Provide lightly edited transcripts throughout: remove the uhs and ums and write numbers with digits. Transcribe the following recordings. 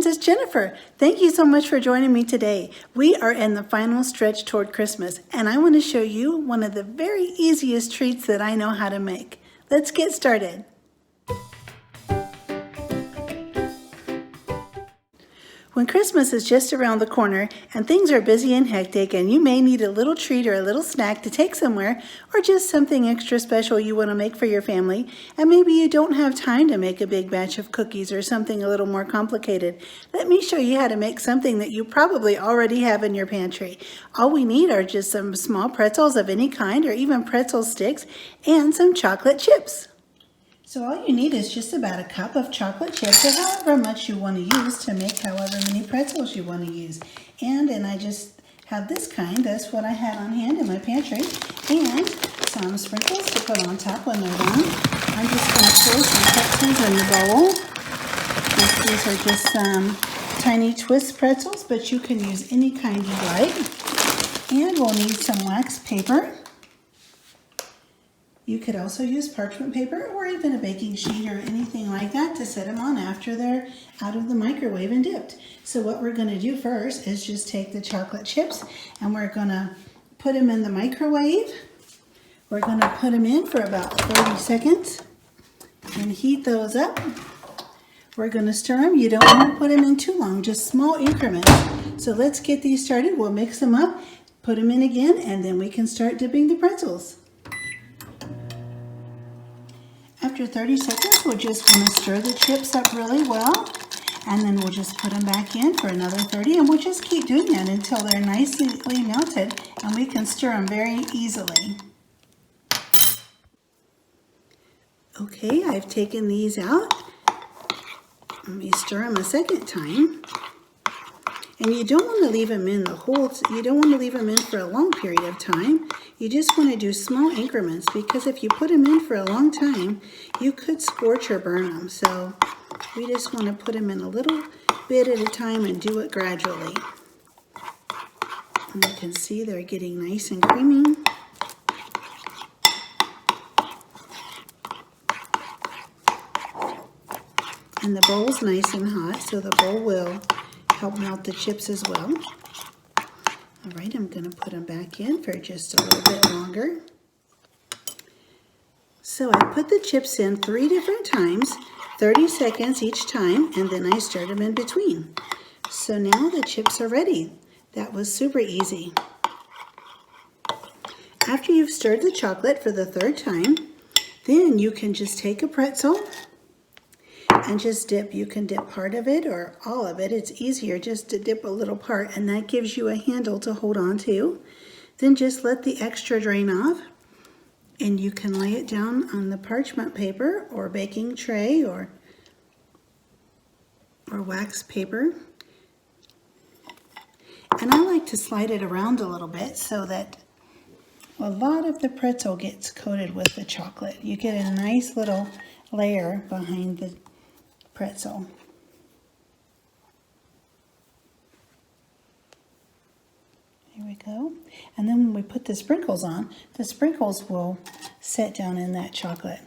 friends, it's Jennifer. Thank you so much for joining me today. We are in the final stretch toward Christmas, and I want to show you one of the very easiest treats that I know how to make. Let's get started. When Christmas is just around the corner and things are busy and hectic and you may need a little treat or a little snack to take somewhere or just something extra special you want to make for your family, and maybe you don't have time to make a big batch of cookies or something a little more complicated, let me show you how to make something that you probably already have in your pantry. All we need are just some small pretzels of any kind or even pretzel sticks and some chocolate chips. So all you need is just about a cup of chocolate chips or however much you want to use to make however many pretzels you want to use. And I just have this kind, that's what I had on hand in my pantry, and some sprinkles to put on top when they're done. I'm just going to pour some pretzels in the bowl. These are just some tiny twist pretzels, but you can use any kind you like. And we'll need some wax paper. You could also use parchment paper or even a baking sheet or anything like that to set them on after they're out of the microwave and dipped. So what we're going to do first is just take the chocolate chips and we're going to put them in the microwave. We're going to put them in for about 30 seconds and heat those up. We're going to stir them. You don't want to put them in too long, just small increments. So let's get these started. We'll mix them up, put them in again, and then we can start dipping the pretzels. After 30 seconds, we're just going to stir the chips up really well, and then we'll just put them back in for another 30, and we'll just keep doing that until they're nicely melted, and we can stir them very easily. Okay, I've taken these out. Let me stir them a second time. And you don't want to leave them in you don't want to leave them in for a long period of time. You just want to do small increments, because if you put them in for a long time, you could scorch or burn them. So we just want to put them in a little bit at a time and do it gradually. And you can see they're getting nice and creamy. And the bowl's nice and hot, so the bowl will help melt the chips as well. All right, I'm going to put them back in for just a little bit longer. So I put the chips in 3 different times, 30 seconds each time, and then I stirred them in between. So now the chips are ready. That was super easy. After you've stirred the chocolate for the 3rd time, then you can just take a pretzel and just dip. You can dip part of it or all of it. It's easier just to dip a little part, and that gives you a handle to hold on to. Then just let the extra drain off, and you can lay it down on the parchment paper or baking tray or wax paper. And I like to slide it around a little bit so that a lot of the pretzel gets coated with the chocolate. You get a nice little layer behind the pretzel. Here we go. And then when we put the sprinkles on, the sprinkles will set down in that chocolate.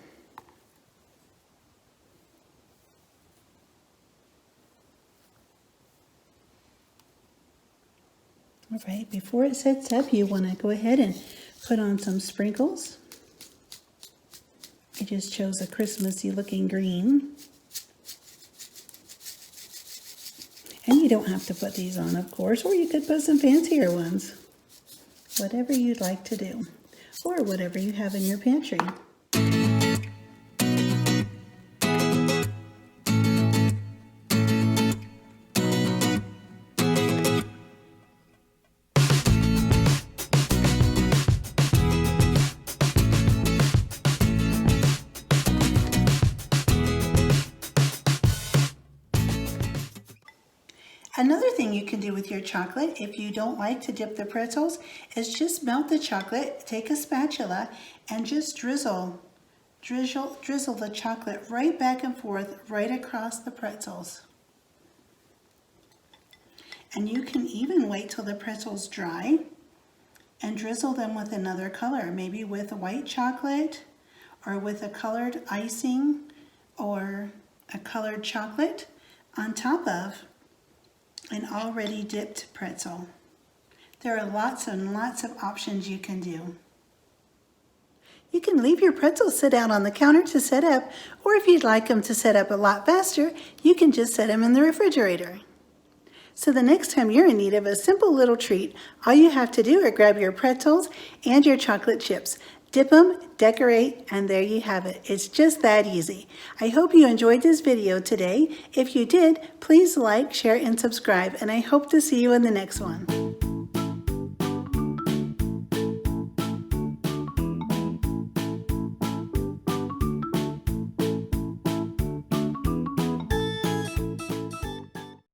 All right, before it sets up, you want to go ahead and put on some sprinkles. I just chose a Christmassy looking green. And you don't have to put these on, of course, or you could put some fancier ones. Whatever you'd like to do, or whatever you have in your pantry. Another thing you can do with your chocolate, if you don't like to dip the pretzels, is just melt the chocolate, take a spatula, and just drizzle the chocolate right back and forth, right across the pretzels. And you can even wait till the pretzels dry and drizzle them with another color, maybe with white chocolate or with a colored icing or a colored chocolate on top of an already dipped pretzel. There are lots and lots of options you can do. You can leave your pretzels sit out on the counter to set up, or if you'd like them to set up a lot faster, you can just set them in the refrigerator. So the next time you're in need of a simple little treat, all you have to do is grab your pretzels and your chocolate chips. Dip them, decorate, and there you have it. It's just that easy. I hope you enjoyed this video today. If you did, please like, share, and subscribe, and I hope to see you in the next one.